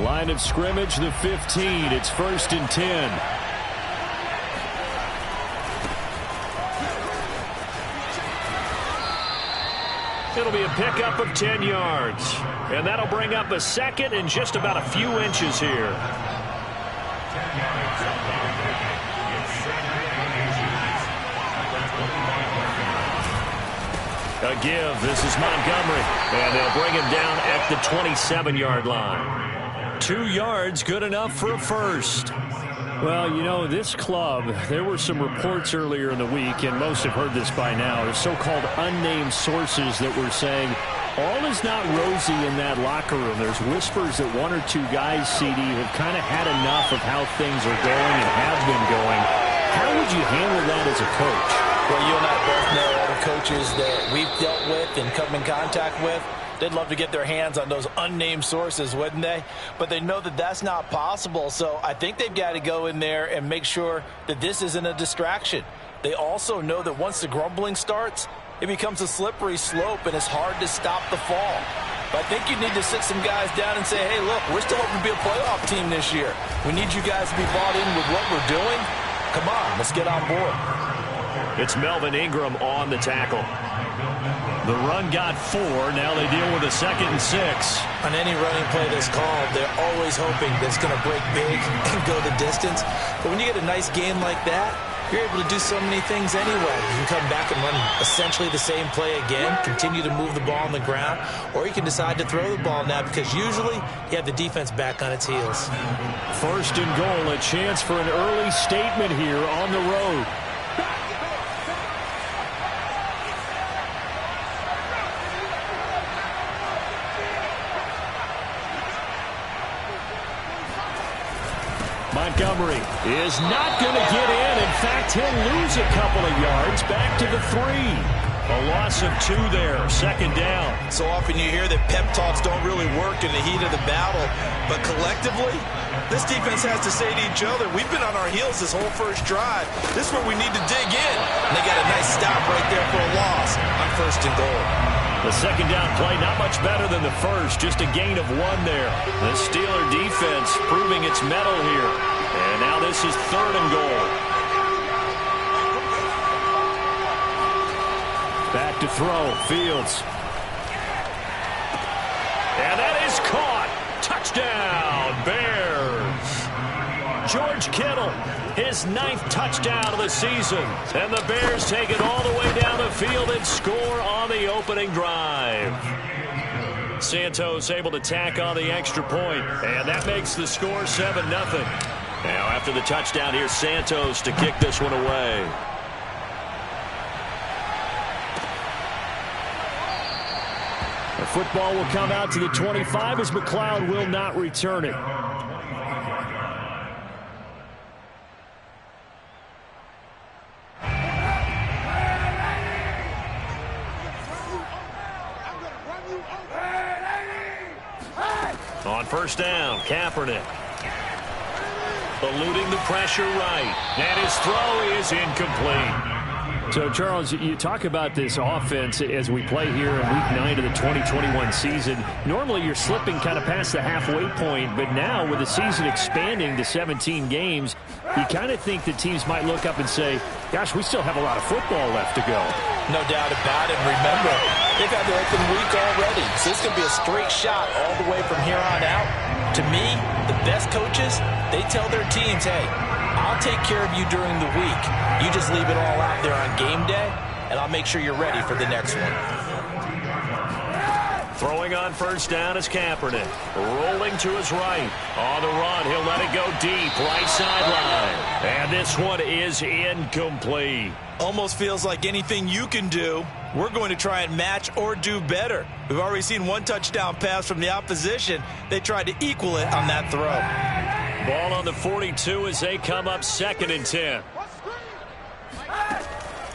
Line of scrimmage, the 15. It's 1st and 10. It'll be a pickup of 10 yards. And that'll bring up a second and just about a few inches here. A give. This is Montgomery. And they'll bring him down at the 27-yard line. 2 yards, good enough for a first. Well, you know, this club, there were some reports earlier in the week, and most have heard this by now, the so-called unnamed sources that were saying all is not rosy in that locker room. There's whispers that 1 or 2 guys, CD, have kind of had enough of how things are going and have been going. How would you handle that as a coach? Well, you and I both know all the coaches that we've dealt with and come in contact with. They'd love to get their hands on those unnamed sources, wouldn't they? But they know that that's not possible. So I think they've got to go in there and make sure that this isn't a distraction. They also know that once the grumbling starts, it becomes a slippery slope and it's hard to stop the fall. But I think you need to sit some guys down and say, hey, look, we're still hoping to be a playoff team this year. We need you guys to be bought in with what we're doing. Come on, let's get on board. It's Melvin Ingram on the tackle. The run got 4. Now they deal with a 2nd and 6. On any running play that's called, they're always hoping that it's going to break big and go the distance. But when you get a nice game like that, you're able to do so many things anyway. You can come back and run essentially the same play again, continue to move the ball on the ground, or you can decide to throw the ball now because usually you have the defense back on its heels. 1st and goal, a chance for an early statement here on the road. Montgomery is not going to get in. In fact, he'll lose a couple of yards back to the 3. A loss of 2 there, 2nd down. So often you hear that pep talks don't really work in the heat of the battle. But collectively, this defense has to say to each other, we've been on our heels this whole first drive. This is where we need to dig in. And they got a nice stop right there for a loss on 1st and goal. The 2nd down play, not much better than the first. Just a gain of 1 there. The Steeler defense proving its mettle here. And now this is 3rd and goal. Back to throw. Fields. And that is caught. Touchdown, Bears. George Kittle, his 9th touchdown of the season. And the Bears take it all the way down the field and score on the opening drive. Santos able to tack on the extra point, and that makes the score 7-0. Now after the touchdown, here's Santos to kick this one away. The football will come out to the 25 as McLeod will not return it. On 1st down, Kaepernick. Eluding the pressure right. And his throw is incomplete. So, Charles, you talk about this offense as we play here in Week 9 of the 2021 season. Normally, you're slipping kind of past the halfway point, but now with the season expanding to 17 games, you kind of think the teams might look up and say, gosh, we still have a lot of football left to go. No doubt about it. Remember, they've had their open week already, so it's going to be a straight shot all the way from here on out. To me, the best coaches, they tell their teams, hey, I'll take care of you during the week. You just leave it all out there on game day, and I'll make sure you're ready for the next one. Throwing on 1st down is Kaepernick. Rolling to his right. On the run, he'll let it go deep. Right sideline. And this one is incomplete. Almost feels like anything you can do, we're going to try and match or do better. We've already seen 1 touchdown pass from the opposition. They tried to equal it on that throw. Ball on the 42 as they come up 2nd and 10.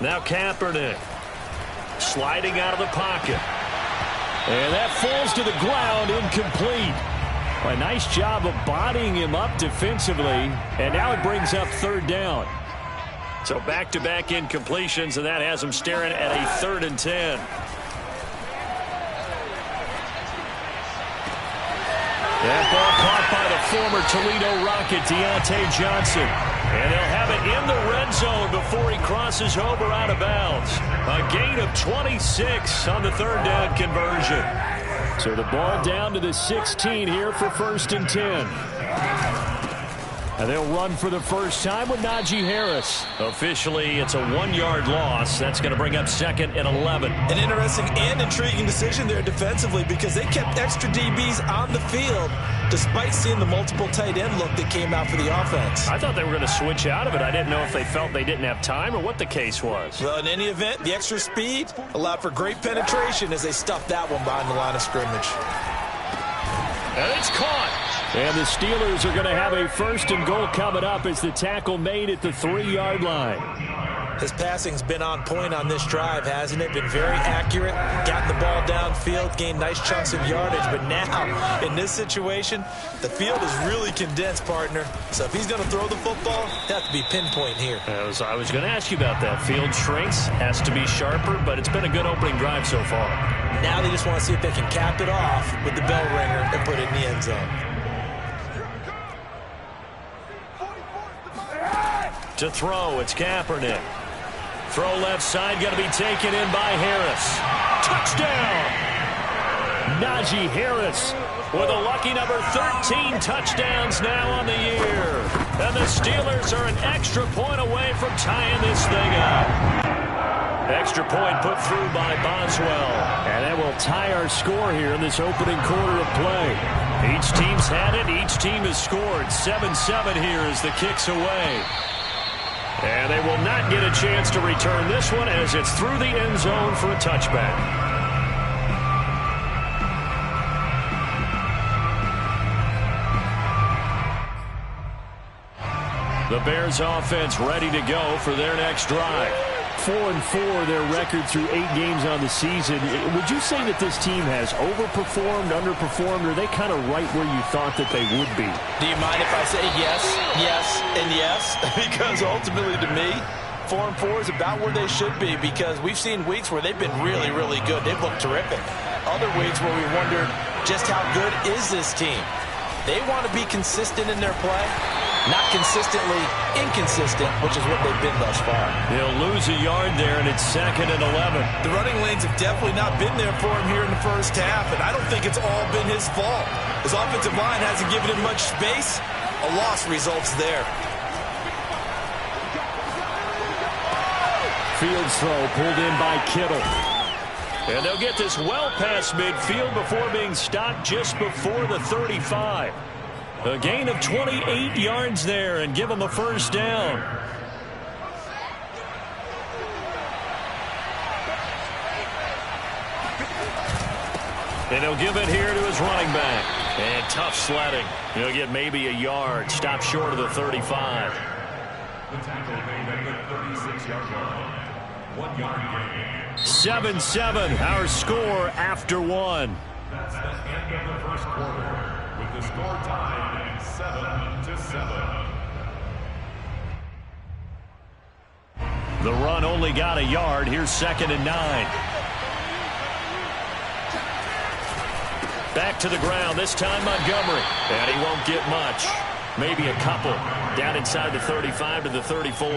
Now Kaepernick sliding out of the pocket. And that falls to the ground, incomplete. A nice job of bodying him up defensively. And now it brings up 3rd down. So back-to-back incompletions, and that has him staring at a 3rd and 10. That ball caught up by the former Toledo Rocket, Deontay Johnson. And they'll have it in the red zone before he crosses over out of bounds. A gain of 26 on the third down conversion. So the ball down to the 16 here for 1st and 10. And they'll run for the first time with Najee Harris. Officially, it's a 1-yard loss. That's going to bring up 2nd and 11. An interesting and intriguing decision there defensively because they kept extra DBs on the field despite seeing the multiple tight end look that came out for the offense. I thought they were going to switch out of it. I didn't know if they felt they didn't have time or what the case was. Well, in any event, the extra speed allowed for great penetration as they stuffed that one behind the line of scrimmage. And it's caught. And the Steelers are going to have a 1st and goal coming up as the tackle made at the 3-yard line. His passing's been on point on this drive, hasn't it? Been very accurate, gotten the ball downfield, gained nice chunks of yardage. But now, in this situation, the field is really condensed, partner. So if he's going to throw the football, he'll have to be pinpoint here. I was going to ask you about that. Field shrinks, has to be sharper, but it's been a good opening drive so far. Now they just want to see if they can cap it off with the bell ringer and put it in the end zone. To throw, it's Kaepernick. Throw left side, going to be taken in by Harris. Touchdown! Najee Harris with a lucky number 13 touchdowns now on the year. And the Steelers are an extra point away from tying this thing up. Extra point put through by Boswell. And that will tie our score here in this opening quarter of play. Each team's had it. Each team has scored. 7-7 here as the kick's away. And they will not get a chance to return this one as it's through the end zone for a touchback. The Bears offense ready to go for their next drive. 4-4 their record through 8 games on the season. Would you say that this team has overperformed, underperformed, or are they kind of right where you thought that they would be? Do you mind if I say yes, yes, and yes? Because ultimately to me, 4-4 is about where they should be because we've seen weeks where they've been really, really good. They've looked terrific. Other weeks where we wondered just how good is this team. They want to be consistent in their play. Not consistently inconsistent, which is what they've been thus far. They'll lose a yard there, and it's 2nd and 11. The running lanes have definitely not been there for him here in the first half, and I don't think it's all been his fault. His offensive line hasn't given him much space. A loss results there. Fields throw pulled in by Kittle. And they'll get this well past midfield before being stopped just before the 35. A gain of 28 yards there and give them a first down. And he'll give it here to his running back. And tough sledding. He'll get maybe a yard. Stop short of the 35. The tackle made at the 36-yard line. 1 yard gain. 7-7, our score after 1. That's the end of the first quarter. With the score tied 7-7. The run only got a yard. Here's 2nd and 9. Back to the ground, this time Montgomery. And he won't get much. Maybe a couple. Down inside the 35 to the 34.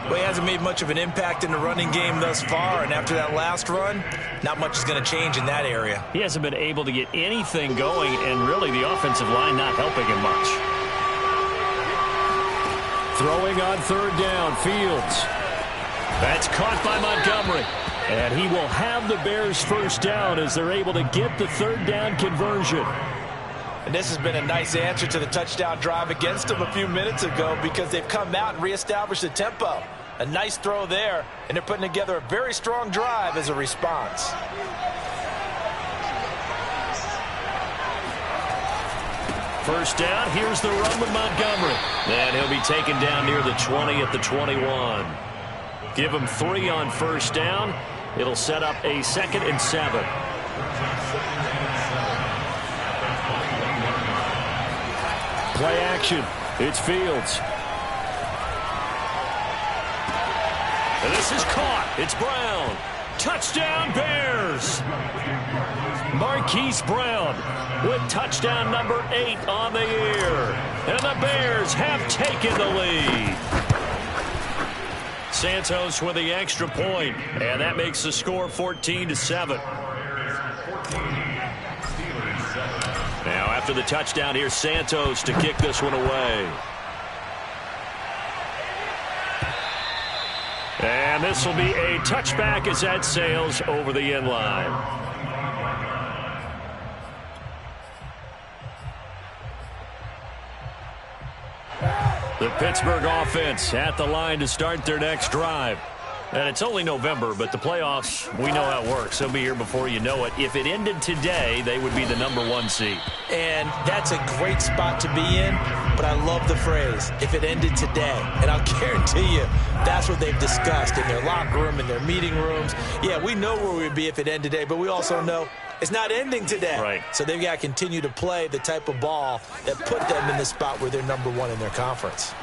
Well, he hasn't made much of an impact in the running game thus far, and after that last run, not much is going to change in that area. He hasn't been able to get anything going, and really the offensive line not helping him much. Throwing on 3rd down, Fields. That's caught by Montgomery. And he will have the Bears first down as they're able to get the 3rd down conversion. And this has been a nice answer to the touchdown drive against them a few minutes ago because they've come out and reestablished the tempo. A nice throw there, and they're putting together a very strong drive as a response. First down, here's the run with Montgomery. And he'll be taken down near the 20 at the 21. Give him 3 on first down. It'll set up a 2nd and 7. Play action. It's Fields. And this is caught. It's Brown. Touchdown, Bears! Marquise Brown with touchdown number 8 on the year. And the Bears have taken the lead. Santos with the extra point, and that makes the score 14-7. Now after the touchdown, here's Santos to kick this one away. And this will be a touchback as that sails over the end line. The Pittsburgh offense at the line to start their next drive. And it's only November, but the playoffs, we know how it works. They'll be here before you know it. If it ended today, they would be the #1 seed. And that's a great spot to be in, but I love the phrase, if it ended today. And I'll guarantee you, that's what they've discussed in their locker room, in their meeting rooms. Yeah, we know where we would be if it ended today, but we also know it's not ending today. Right. So they've got to continue to play the type of ball that put them in the spot where they're #1 in their conference.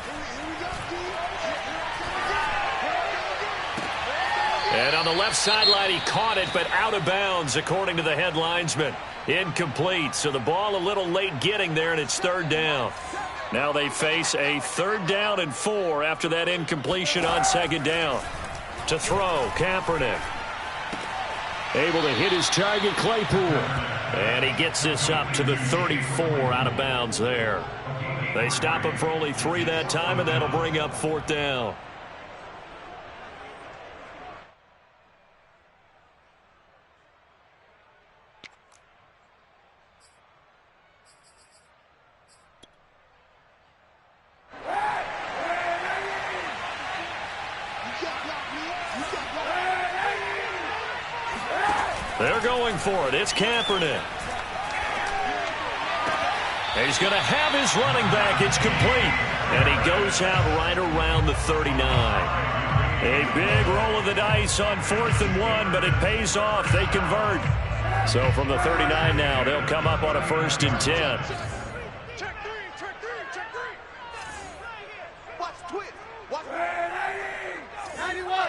And on the left sideline, he caught it, but out of bounds, according to the head linesman. Incomplete, so the ball a little late getting there, and it's 3rd down. Now they face a 3rd down and 4 after that incompletion on 2nd down. To throw, Kaepernick. Able to hit his target, Claypool. And he gets this up to the 34 out of bounds there. They stop him for only 3 that time, and that'll bring up 4th down. They're going for it. It's Kaepernick. He's going to have his running back. It's complete. And he goes out right around the 39. A big roll of the dice on 4th and 1, but it pays off. They convert. So from the 39 now, they'll come up on a 1st and 10. Check three. Watch twist. Watch 91.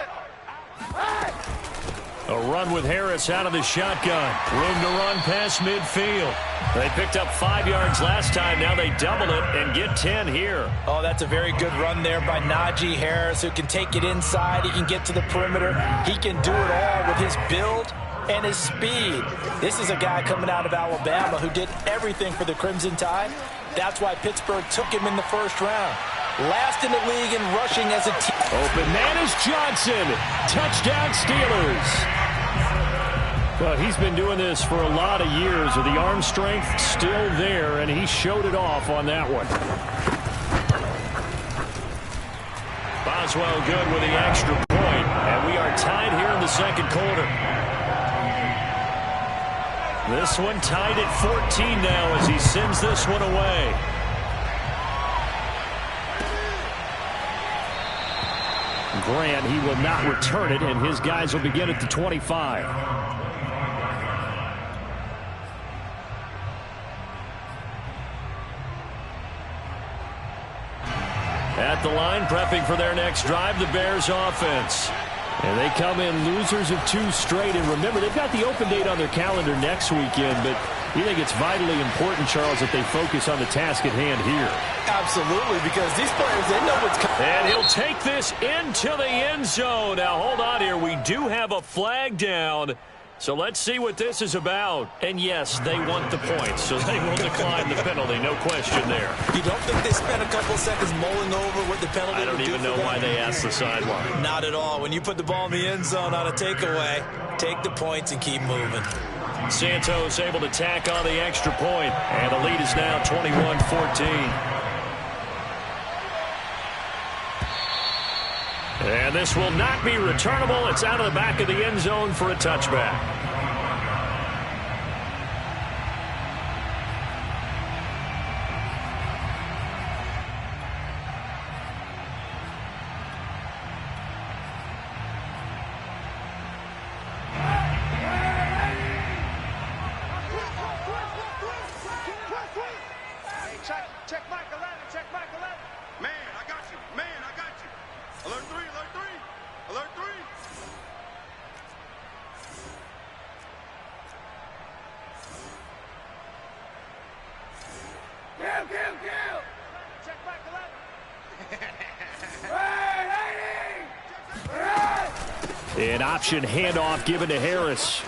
A run with Harris out of the shotgun. Room to run past midfield. They picked up 5 yards last time. Now they double it and get 10 here. Oh, that's a very good run there by Najee Harris, who can take it inside. He can get to the perimeter. He can do it all with his build and his speed. This is a guy coming out of Alabama who did everything for the Crimson Tide. That's why Pittsburgh took him in the 1st round. Last in the league in rushing as a team. Open man is Johnson. Touchdown Steelers. Well, he's been doing this for a lot of years with the arm strength still there, and he showed it off on that one. Boswell good with the extra point, and we are tied here in the 2nd quarter. This one tied at 14 now as he sends this one away. Grant, he will not return it, and his guys will begin at the 25. At the line, prepping for their next drive, the Bears offense. And they come in losers of 2 straight. And remember, they've got the open date on their calendar next weekend, but you think it's vitally important, Charles, that they focus on the task at hand here. Absolutely, because these players, they know what's coming. And he'll take this into the end zone. Now, hold on here. We do have a flag down. So let's see what this is about. And yes, they want the points, so they will decline the penalty. No question there. You don't think they spent a couple seconds mulling over what the penalty I don't even know why they asked the sideline. Not at all. When you put the ball in the end zone on a takeaway, take the points and keep moving. Santos able to tack on the extra point, and the lead is now 21-14. And this will not be returnable. It's out of the back of the end zone for a touchback. Check Michael Allen. Man, I got you. Alert 3. Check back 11. An option handoff given to Harris.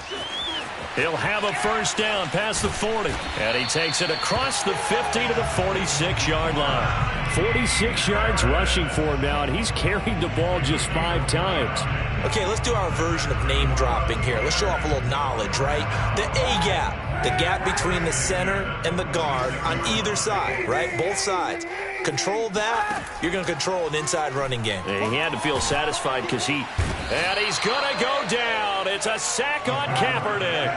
He'll have a first down past the 40. And he takes it across the 50 to the 46-yard line. 46 yards rushing for him now, and he's carried the ball just 5 times. Okay, let's do our version of name dropping here. Let's show off a little knowledge, right? The A-gap, the gap between the center and the guard on either side, right? Both sides. Control that, you're going to control an inside running game. And he had to feel satisfied because and he's going to go down. It's a sack on Kaepernick.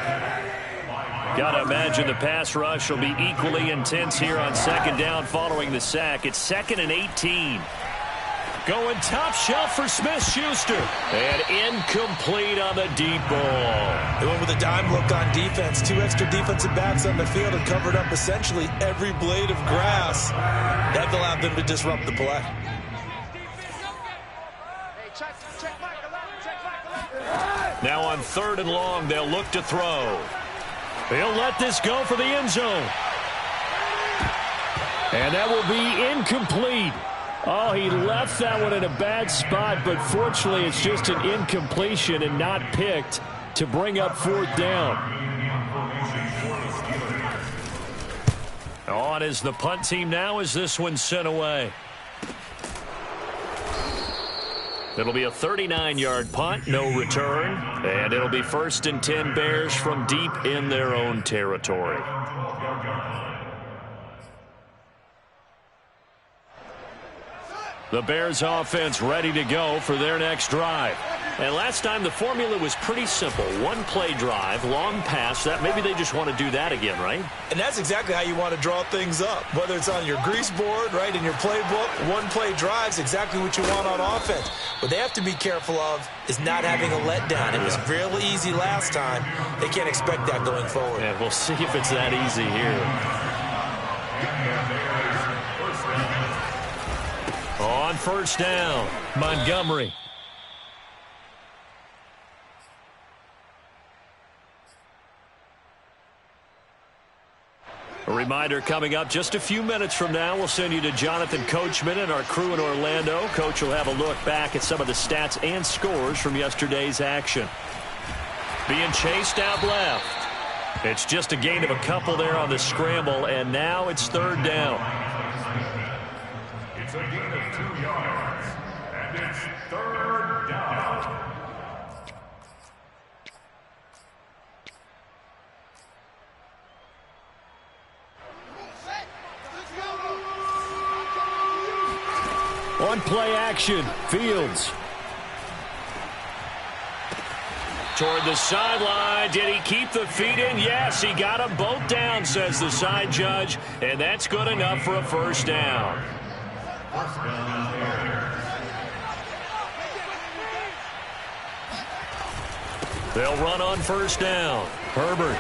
Got to imagine the pass rush will be equally intense here on second down following the sack. It's 2nd and 18. Going top shelf for Smith-Schuster. And incomplete on the deep ball. They went with a dime look on defense. 2 extra defensive backs on the field and covered up essentially every blade of grass. That allowed them to disrupt the play. Hey, check back 11. Check back 11. Now on 3rd and long, they'll look to throw. He'll let this go for the end zone. And that will be incomplete. Oh, he left that one in a bad spot, but fortunately it's just an incompletion and not picked to bring up 4th down. On is the punt team now as this one's sent away. It'll be a 39-yard punt, no return, and it'll be 1st and 10 Bears from deep in their own territory. The Bears offense ready to go for their next drive. And last time the formula was pretty simple. 1-play drive, long pass. That maybe they just want to do that again, right? And that's exactly how you want to draw things up. Whether it's on your grease board, right, in your playbook, 1-play drives exactly what you want on offense. What they have to be careful of is not having a letdown. It was real easy last time. They can't expect that going forward. Yeah, we'll see if it's that easy here. On 1st down, Montgomery. A reminder coming up just a few minutes from now. We'll send you to Jonathan Coachman and our crew in Orlando. Coach will have a look back at some of the stats and scores from yesterday's action. Being chased out left. It's just a gain of a couple there on the scramble, and now it's 3rd down. It's a gain of 2 yards, and it's 3rd down. On play action, Fields. Toward the sideline. Did he keep the feet in? Yes, he got them both down, says the side judge. And that's good enough for a 1st down. They'll run on 1st down. Herbert.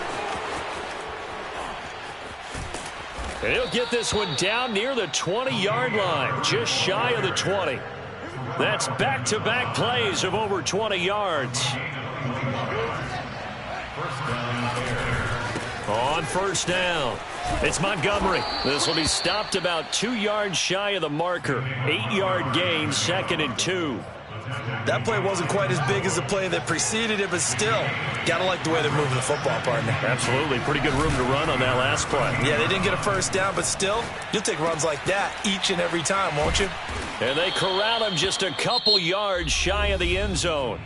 And he'll get this one down near the 20-yard line, just shy of the 20. That's back-to-back plays of over 20 yards. On 1st down, it's Montgomery. This will be stopped about 2 yards shy of the marker. 8-yard gain, 2nd and 2. That play wasn't quite as big as the play that preceded it, but still, got to like the way they're moving the football, partner. Absolutely. Pretty good room to run on that last play. Yeah, they didn't get a 1st down, but still, you'll take runs like that each and every time, won't you? And they corral him just a couple yards shy of the end zone.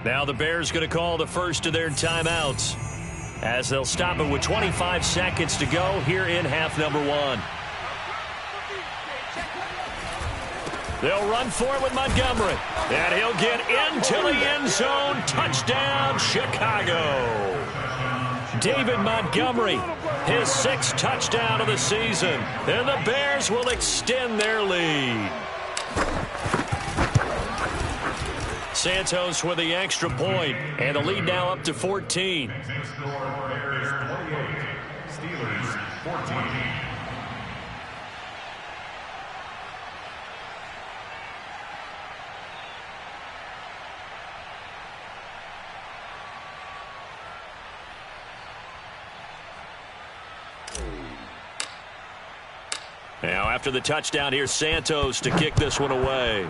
Now the Bears going to call the first of their timeouts as they'll stop it with 25 seconds to go here in half number 1. They'll run for it with Montgomery. And he'll get into the end zone. Touchdown, Chicago. David Montgomery, his 6th touchdown of the season. And the Bears will extend their lead. Santos with the extra point, and the lead now up to 14. Bears 28, Steelers 14. Now after the touchdown, here's Santos to kick this one away.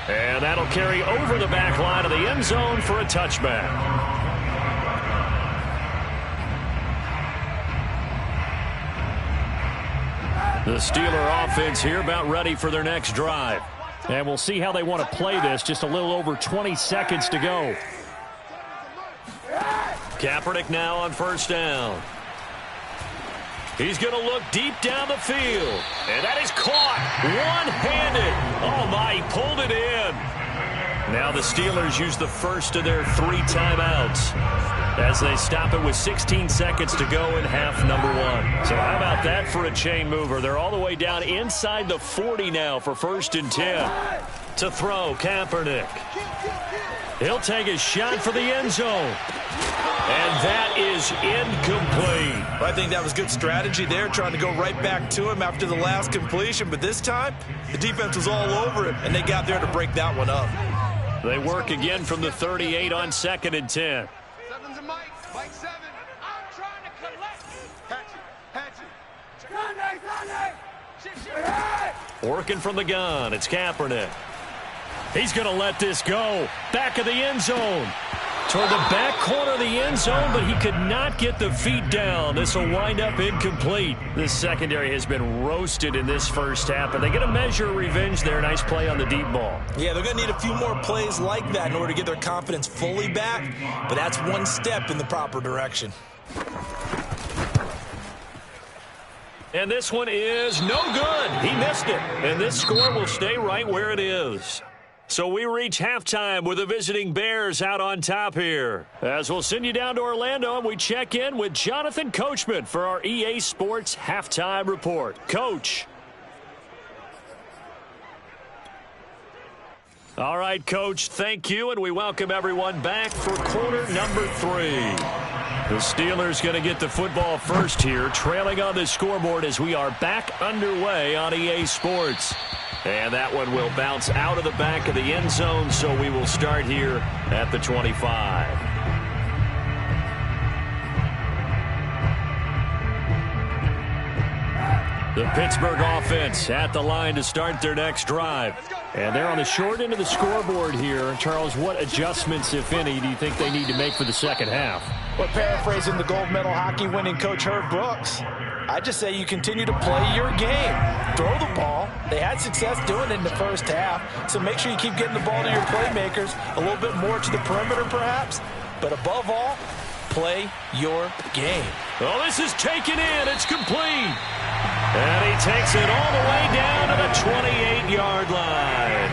And that'll carry over the back line of the end zone for a touchback. The Steeler offense here about ready for their next drive. And we'll see how they want to play this. Just a little over 20 seconds to go. Kaepernick now on first down. He's going to look deep down the field. And that is caught one-handed. Oh, my, he pulled it in. Now the Steelers use the first of their 3 timeouts as they stop it with 16 seconds to go in half number 1. So how about that for a chain mover? They're all the way down inside the 40 now for 1st and 10. To throw, Kaepernick. He'll take a shot for the end zone. And that is incomplete. I think that was good strategy there, trying to go right back to him after the last completion. But this time, the defense was all over him, and they got there to break that one up. They work again from the 38 on 2nd and 10. Seven's a Mike. Mike 7. I'm trying to collect. Hatch it. Working from the gun. It's Kaepernick. He's going to let this go. Back of the end zone. Toward the back corner of the end zone, but he could not get the feet down. This will wind up incomplete. This secondary has been roasted in this first half, but they get a measure of revenge there. Nice play on the deep ball. Yeah, they're going to need a few more plays like that in order to get their confidence fully back, but that's one step in the proper direction. And this one is no good. He missed it, and this score will stay right where it is. So we reach halftime with the visiting Bears out on top here. As we'll send you down to Orlando, and we check in with Jonathan Coachman for our EA Sports Halftime Report. Coach. All right, Coach, thank you, and we welcome everyone back for quarter number 3. The Steelers going to get the football first here, trailing on the scoreboard as we are back underway on EA Sports. And that one will bounce out of the back of the end zone, so we will start here at the 25. The Pittsburgh offense at the line to start their next drive. And they're on the short end of the scoreboard here. Charles, what adjustments, if any, do you think they need to make for the second half? Well, paraphrasing the gold medal hockey winning coach Herb Brooks, I just say you continue to play your game. Throw the ball. They had success doing it in the first half, so make sure you keep getting the ball to your playmakers, a little bit more to the perimeter perhaps, but above all, play your game. Oh, this is taken in. It's complete. And he takes it all the way down to the 28-yard line.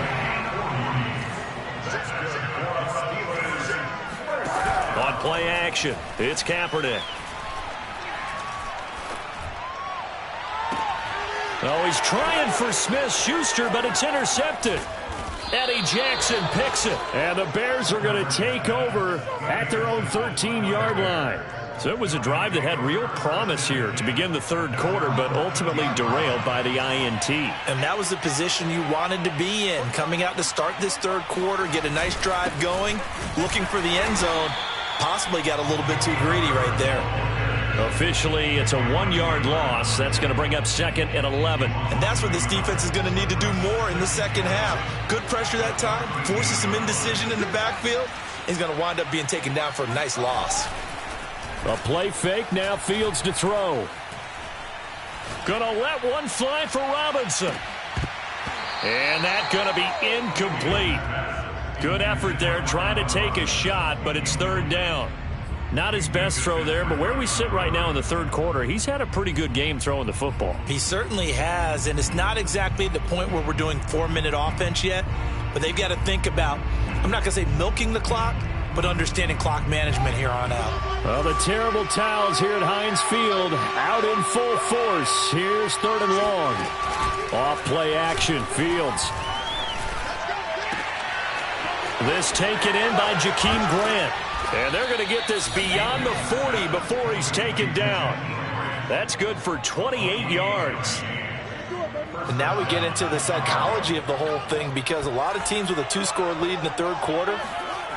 On play action, it's Kaepernick. Oh, he's trying for Smith-Schuster, but it's intercepted. Eddie Jackson picks it. And the Bears are going to take over at their own 13-yard line. So it was a drive that had real promise here to begin the third quarter, but ultimately derailed by the INT. And that was the position you wanted to be in, coming out to start this third quarter, get a nice drive going, looking for the end zone. Possibly got a little bit too greedy right there. Officially, it's a 1-yard loss. That's going to bring up 2nd and 11. And that's what this defense is going to need to do more in the second half. Good pressure that time, forces some indecision in the backfield. He's going to wind up being taken down for a nice loss. A play fake, now Fields to throw. Gonna let one fly for Robinson. And that's gonna be incomplete. Good effort there, trying to take a shot, but it's third down. Not his best throw there, but where we sit right now in the third quarter, he's had a pretty good game throwing the football. He certainly has, and it's not exactly the point where we're doing 4-minute offense yet, but they've got to think about, I'm not gonna say milking the clock, but understanding clock management here on out. Well, the terrible towels here at Heinz Field out in full force. Here's 3rd and long. Off play action, Fields. This taken in by Jakeem Grant. And they're going to get this beyond the 40 before he's taken down. That's good for 28 yards. And now we get into the psychology of the whole thing, because a lot of teams with a 2-score lead in the third quarter,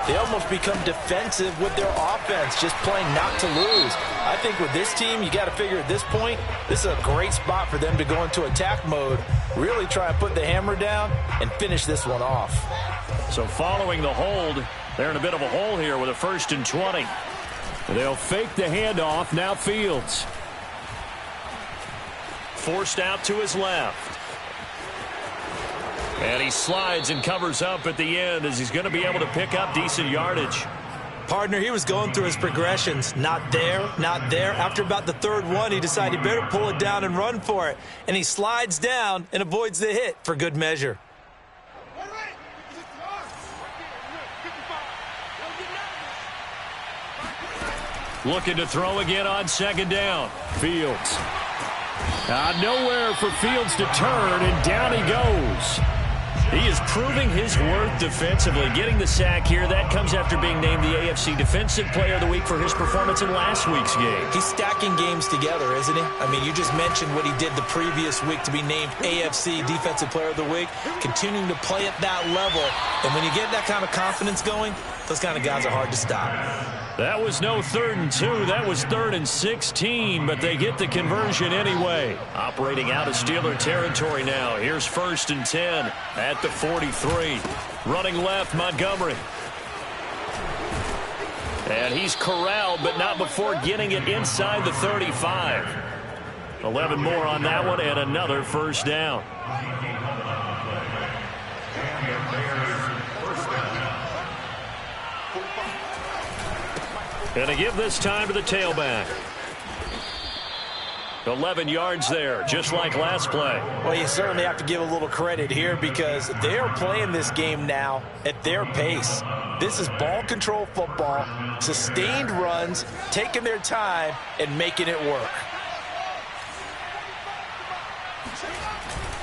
they almost become defensive with their offense, just playing not to lose. I think with this team, you got to figure at this point, this is a great spot for them to go into attack mode, really try and put the hammer down and finish this one off. So following the hold, they're in a bit of a hole here with a 1st and 20. They'll fake the handoff. Now Fields. Forced out to his left. And he slides and covers up at the end as he's going to be able to pick up decent yardage. Partner, he was going through his progressions. Not there, not there. After about the 3rd one, he decided he better pull it down and run for it. And he slides down and avoids the hit for good measure. Looking to throw again on 2nd down. Fields. Nowhere for Fields to turn, and down he goes. He is proving his worth defensively. Getting the sack here, that comes after being named the AFC Defensive Player of the Week for his performance in last week's game. He's stacking games together, isn't he? I mean, you just mentioned what he did the previous week to be named AFC Defensive Player of the Week, continuing to play at that level. And when you get that kind of confidence going, those kind of guys are hard to stop. That was no 3rd and 2. That was 3rd and 16, but they get the conversion anyway. Operating out of Steeler territory now. Here's 1st and 10 at the 43. Running left, Montgomery. And he's corralled, but not before getting it inside the 35. 11 more on that one, and another 1st down. And to give this time to the tailback. 11 yards there, just like last play. Well, you certainly have to give a little credit here because they're playing this game now at their pace. This is ball control football, sustained runs, taking their time and making it work.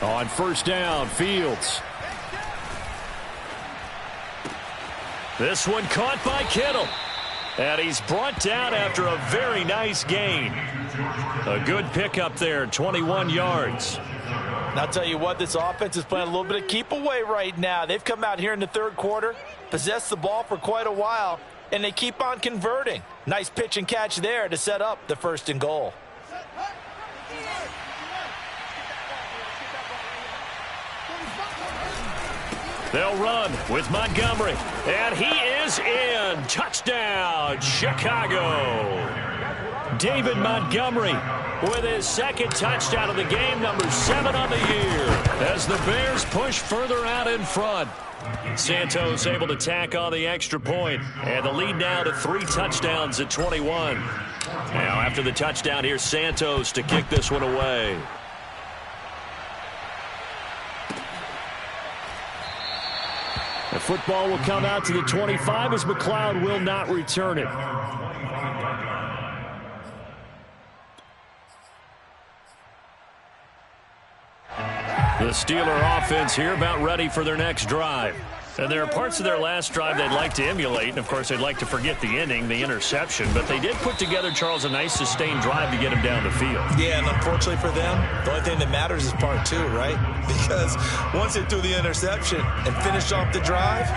On 1st down, Fields. This one caught by Kittle. And he's brought down after a very nice gain. A good pickup there, 21 yards. And I'll tell you what, this offense is playing a little bit of keep away right now. They've come out here in the 3rd quarter, possessed the ball for quite a while, and they keep on converting. Nice pitch and catch there to set up the 1st and goal. They'll run with Montgomery. And he is in. Touchdown, Chicago. David Montgomery with his 2nd touchdown of the game, number 7 on the year, as the Bears push further out in front. Santos able to tack on the extra point, and the lead now to 3 touchdowns at 21. Now after the touchdown, here's Santos to kick this one away. The football will come out to the 25 as McLeod will not return it. The Steeler offense here about ready for their next drive. And there are parts of their last drive they'd like to emulate. And, of course, they'd like to forget the ending, the interception. But they did put together, Charles, a nice sustained drive to get him down the field. Yeah, and unfortunately for them, the only thing that matters is part 2, right? Because once they threw the interception and finished off the drive,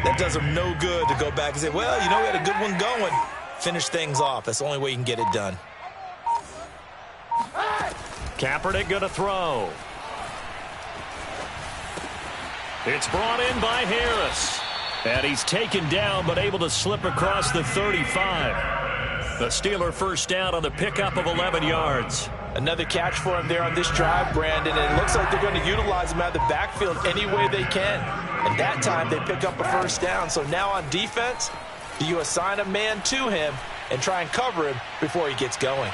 that does them no good to go back and say, well, you know, we had a good one going. Finish things off. That's the only way you can get it done. Kaepernick going to throw. It's brought in by Harris. And he's taken down but able to slip across the 35. The Steeler 1st down on the pickup of 11 yards. Another catch for him there on this drive, Brandon. And it looks like they're going to utilize him out of the backfield any way they can. And that time they pick up a 1st down. So now on defense, do you assign a man to him and try and cover him before he gets going?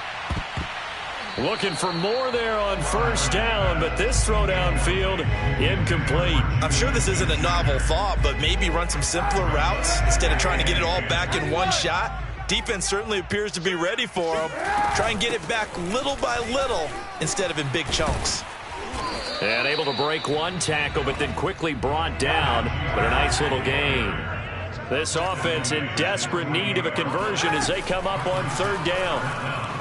Looking for more there on 1st down, but this throw downfield incomplete. I'm sure this isn't a novel thought, but maybe run some simpler routes instead of trying to get it all back in one shot. Defense certainly appears to be ready for him. Try and get it back little by little instead of in big chunks. And able to break one tackle, but then quickly brought down. But a nice little gain. This offense in desperate need of a conversion as they come up on 3rd down.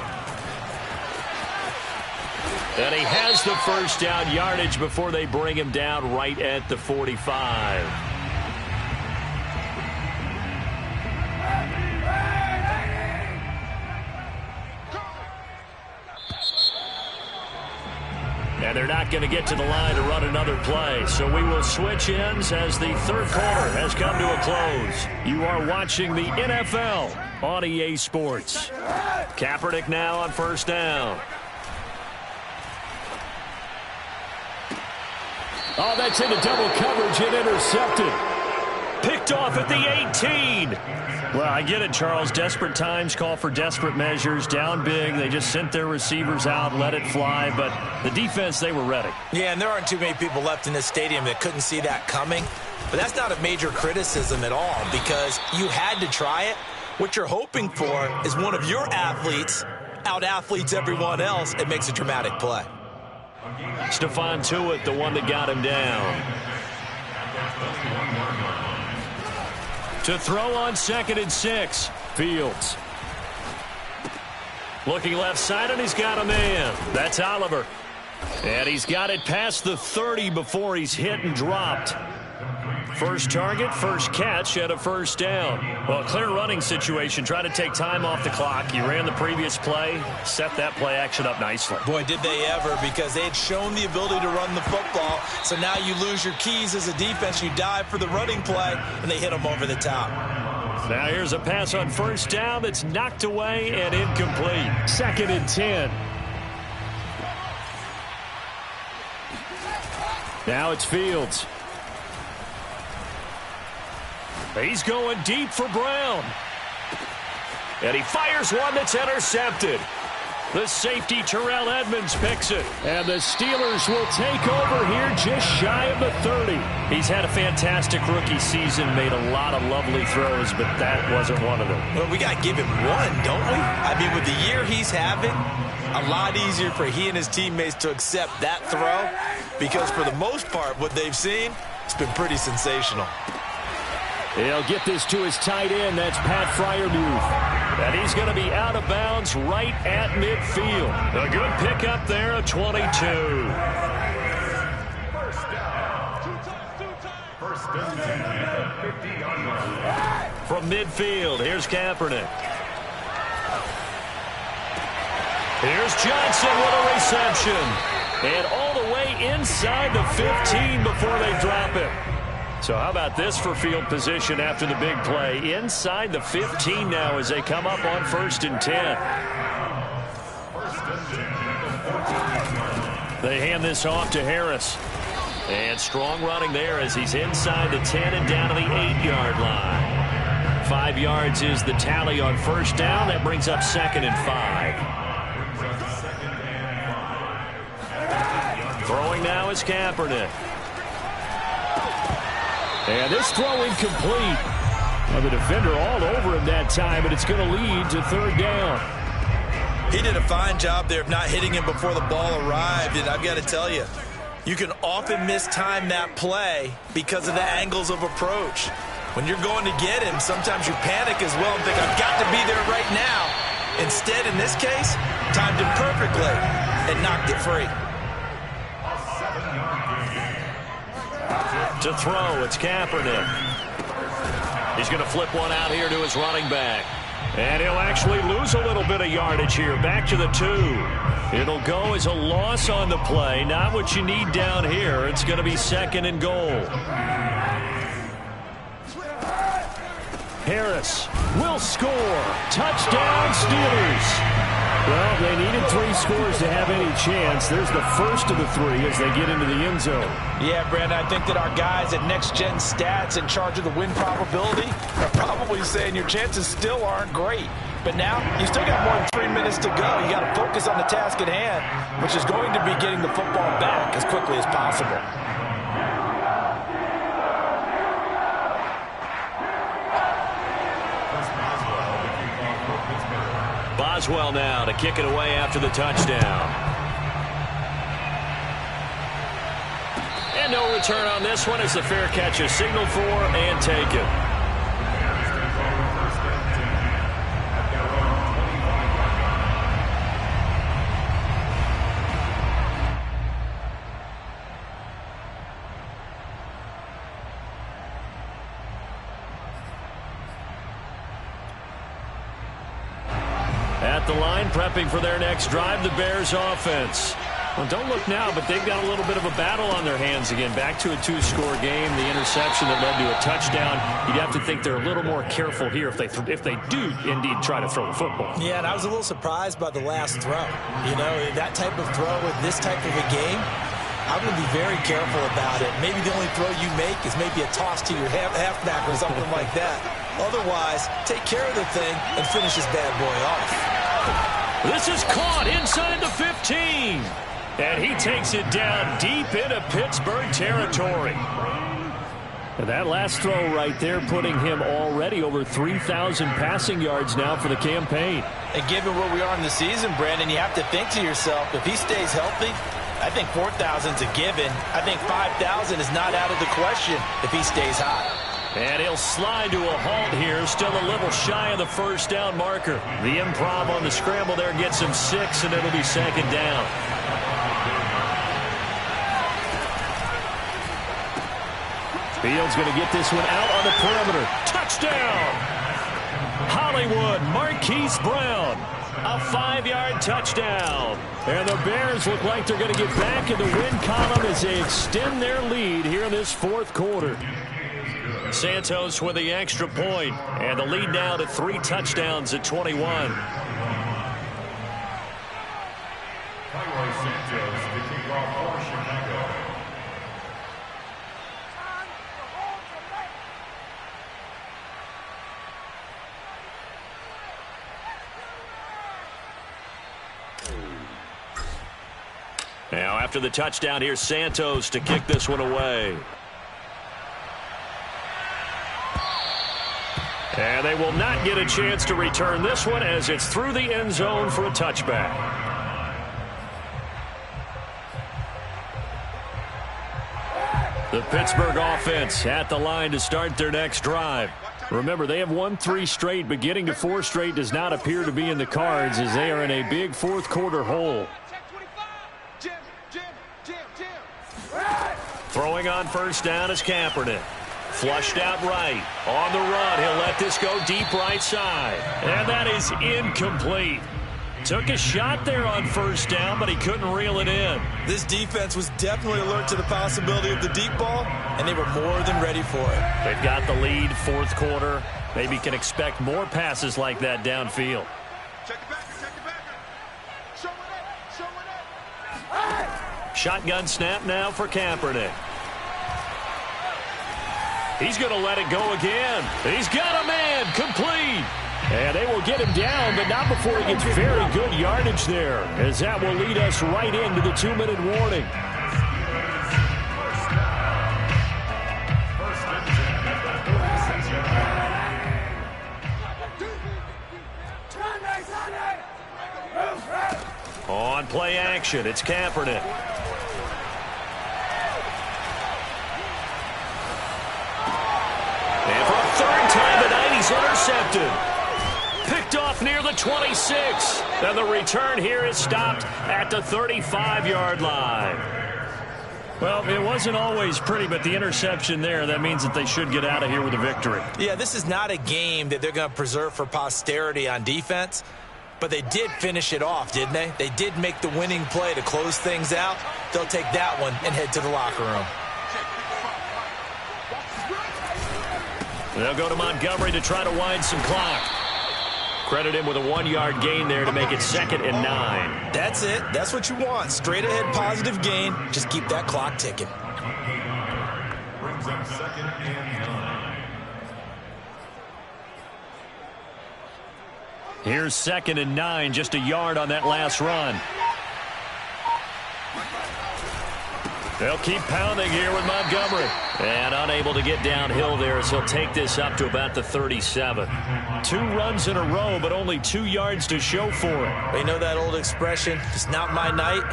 And he has the 1st down yardage before they bring him down right at the 45. And they're not going to get to the line to run another play. So we will switch ends as the third quarter has come to a close. You are watching the NFL on EA Sports. Kaepernick now on first down. Oh, that's into double coverage and intercepted. Picked off at the 18. Well, I get it, Charles. Desperate times call for desperate measures. Down big. They just sent their receivers out, let it fly. But the defense, they were ready. Yeah, and there aren't too many people left in this stadium that couldn't see that coming. But that's not a major criticism at all because you had to try it. What you're hoping for is one of your athletes out-athletes everyone else and makes a dramatic play. Stephon Tuitt, the one that got him down. To throw on 2nd and 6. Fields. Looking left side, and he's got a man. That's Oliver. And he's got it past the 30 before he's hit and dropped. First target, first catch, and a first down. Well, clear running situation. Try to take time off the clock. You ran the previous play, set that play action up nicely. Boy, did they ever, because they had shown the ability to run the football. So now you lose your keys as a defense. You dive for the running play, and they hit them over the top. Now here's a pass on first down that's knocked away and incomplete. 2nd and 10. Now it's Fields. He's going deep for Brown. And he fires one that's intercepted. The safety, Terrell Edmonds, picks it. And the Steelers will take over here just shy of the 30. He's had a fantastic rookie season, made a lot of lovely throws, but that wasn't one of them. Well, we got to give him one, don't we? I mean, with the year he's having, a lot easier for he and his teammates to accept that throw because for the most part, what they've seen, it's been pretty sensational. He'll get this to his tight end. That's Pat Freiermuth. And he's going to be out of bounds right at midfield. A good pickup there at 22. First down 10 at the 50-yard line. From midfield, here's Kaepernick. Here's Johnson with a reception. And all the way inside the 15 before they drop it. So how about this for field position after the big play? Inside the 15 now as they come up on 1st and 10. They hand this off to Harris. And strong running there as he's inside the 10 and down to the 8-yard line. 5 yards is the tally on first down. That brings up 2nd and 5. Throwing now is Kaepernick. And this throw incomplete. Well, the defender all over him that time, but it's going to lead to 3rd down. He did a fine job there of not hitting him before the ball arrived, and I've got to tell you, you can often mistime that play because of the angles of approach. When you're going to get him, sometimes you panic as well and think, I've got to be there right now. Instead, in this case, timed him perfectly and knocked it free. To throw, it's Kaepernick. He's going to flip one out here to his running back. And he'll actually lose a little bit of yardage here. Back to the 2. It'll go as a loss on the play. Not what you need down here. It's going to be 2nd and goal. Harris will score. Touchdown, Steelers. Well, they needed 3 scores to have any chance. There's the first of the 3 as they get into the end zone. Yeah, Brandon, I think that our guys at Next Gen Stats in charge of the win probability are probably saying your chances still aren't great. But now, you still got more than 3 minutes to go. You got to focus on the task at hand, which is going to be getting the football back as quickly as possible. Boswell now to kick it away after the touchdown. And no return on this one as the fair catch is signaled for and taken. At the line, prepping for their next drive, the Bears offense. Well, don't look now, but they've got a little bit of a battle on their hands again. Back to a two-score game. The interception that led to a touchdown. You'd have to think they're a little more careful here if they do indeed try to throw the football. Yeah, and I was a little surprised by the last throw. You know, that type of throw with this type of a game, I'm going to be very careful about it. Maybe the only throw you make is maybe a toss to your halfback or something like that. Otherwise, take care of the thing and finish this bad boy off. This is caught inside the 15. And he takes it down deep into Pittsburgh territory. And that last throw right there putting him already over 3,000 passing yards now for the campaign. And given where we are in the season, Brandon, you have to think to yourself, if he stays healthy, I think 4,000's a given. I think 5,000 is not out of the question if he stays hot. And he'll slide to a halt here, still a little shy of the first down marker. The improv on the scramble there gets him 6, and it'll be second down. Fields going to get this one out on the perimeter. Touchdown! Hollywood, Marquise Brown. A 5-yard touchdown. And the Bears look like they're going to get back in the win column as they extend their lead here in this fourth quarter. Santos with the extra point, and the lead now to 3 touchdowns at 21. Santos, the kickoff for Chicago. Now after the touchdown, here's Santos to kick this one away. And they will not get a chance to return this one as it's through the end zone for a touchback. The Pittsburgh offense at the line to start their next drive. Remember, they have won 3 straight, but getting to 4 straight does not appear to be in the cards as they are in a big fourth quarter hole. Throwing on first down is Kaepernick. Flushed out right. On the run, he'll let this go deep right side. And that is incomplete. Took a shot there on first down, but he couldn't reel it in. This defense was definitely alert to the possibility of the deep ball, and they were more than ready for it. They've got the lead, fourth quarter. Maybe can expect more passes like that downfield. Check it back, check it back. Show it up. Shotgun snap now for Kaepernick. He's going to let it go again. He's got a man, complete. And they will get him down, but not before he gets very good yardage there, as that will lead us right into the 2-minute warning. On play action, it's Kaepernick. And for a third time tonight, he's intercepted. Picked off near the 26. And the return here is stopped at the 35-yard line. Well, it wasn't always pretty, but the interception there, that means that they should get out of here with a victory. Yeah, this is not a game that they're going to preserve for posterity on defense, but they did finish it off, didn't they? They did make the winning play to close things out. They'll take that one and head to the locker room. They'll go to Montgomery to try to wind some clock. Credit him with a 1-yard gain there to make it 2nd and 9. That's it. That's what you want. Straight ahead positive gain. Just keep that clock ticking. Brings up 2nd and 9. Here's 2nd and 9, just a yard on that last run. They'll keep pounding here with Montgomery. And unable to get downhill there, so he'll take this up to about the 37. 2 runs in a row, but only 2 yards to show for it. You know that old expression, it's not my night?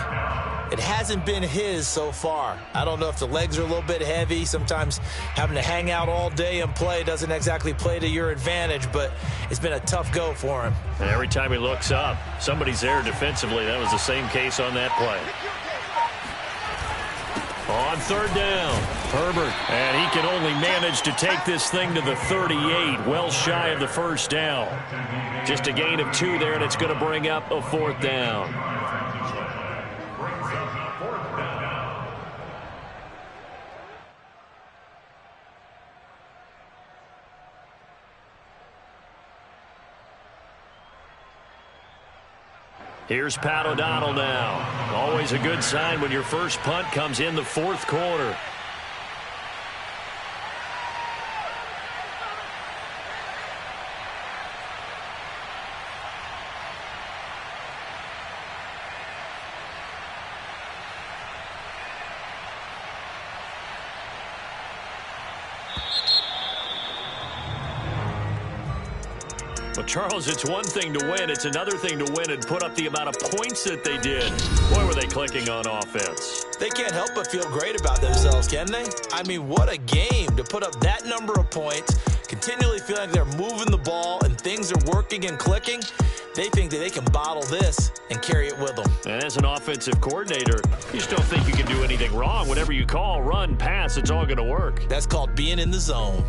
It hasn't been his so far. I don't know if the legs are a little bit heavy. Sometimes having to hang out all day and play doesn't exactly play to your advantage, but it's been a tough go for him. And every time he looks up, somebody's there defensively. That was the same case on that play. On 3rd down, Herbert, and he can only manage to take this thing to the 38, well shy of the first down. Just a gain of 2 there, and it's going to bring up a 4th down. Here's Pat O'Donnell now. Always a good sign when your first punt comes in the fourth quarter. Well, Charles, it's one thing to win. It's another thing to win and put up the amount of points that they did. Boy, were they clicking on offense. They can't help but feel great about themselves, can they? I mean, what a game to put up that number of points, continually feeling like they're moving the ball and things are working and clicking. They think that they can bottle this and carry it with them. And as an offensive coordinator, you just don't think you can do anything wrong. Whatever you call, run, pass, it's all going to work. That's called being in the zone.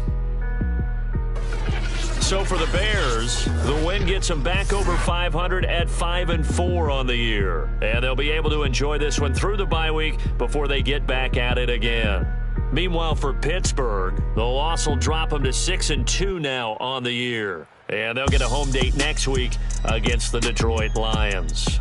So for the Bears, the win gets them back over 500 at 5-4 on the year. And they'll be able to enjoy this one through the bye week before they get back at it again. Meanwhile, for Pittsburgh, the loss will drop them to 6-2 now on the year. And they'll get a home date next week against the Detroit Lions.